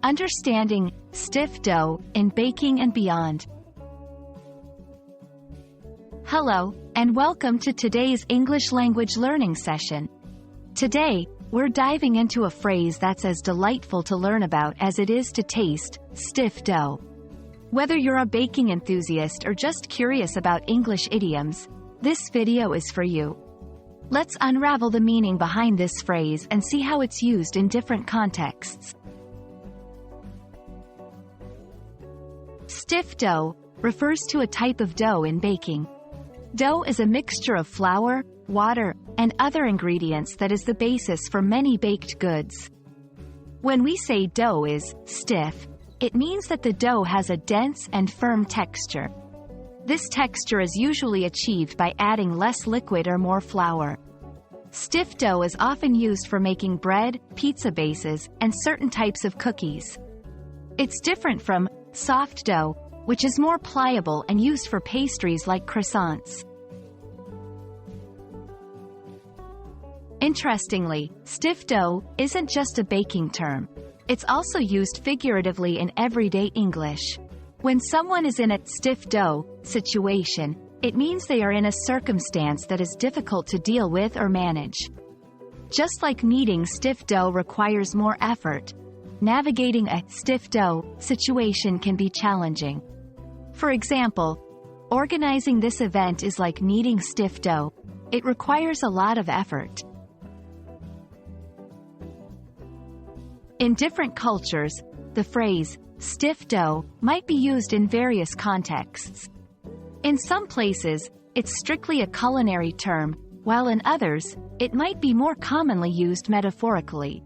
Understanding stiff dough in baking and beyond. Hello, and welcome to today's English language learning session. Today, we're diving into a phrase that's as delightful to learn about as it is to taste: stiff dough. Whether you're a baking enthusiast or just curious about English idioms, this video is for you. Let's unravel the meaning behind this phrase and see how it's used in different contexts. Stiff dough refers to a type of dough in baking. Dough is a mixture of flour, water, and other ingredients that is the basis for many baked goods. When we say dough is stiff, it means that the dough has a dense and firm texture. This texture is usually achieved by adding less liquid or more flour. Stiff dough is often used for making bread, pizza bases, and certain types of cookies. It's different from soft dough, which is more pliable and used for pastries like croissants. Interestingly, stiff dough isn't just a baking term. It's also used figuratively in everyday English. When someone is in a stiff dough situation, it means they are in a circumstance that is difficult to deal with or manage. Just like kneading stiff dough requires more effort, navigating a stiff dough situation can be challenging. For example, organizing this event is like kneading stiff dough. It requires a lot of effort. In different cultures, the phrase stiff dough might be used in various contexts. In some places, it's strictly a culinary term, while in others, it might be more commonly used metaphorically.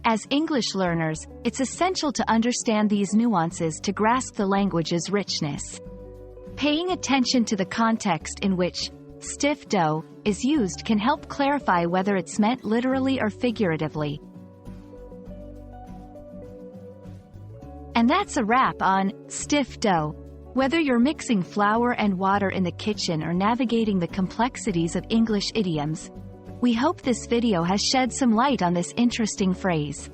As English learners, it's essential to understand these nuances to grasp the language's richness. Paying attention to the context in which stiff dough is used can help clarify whether it's meant literally or figuratively. And that's a wrap on stiff dough. Whether you're mixing flour and water in the kitchen or navigating the complexities of English idioms, we hope this video has shed some light on this interesting phrase.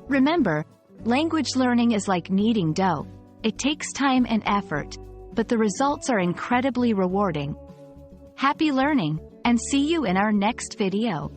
Remember, language learning is like kneading dough. It takes time and effort, but the results are incredibly rewarding. Happy learning, and see you in our next video.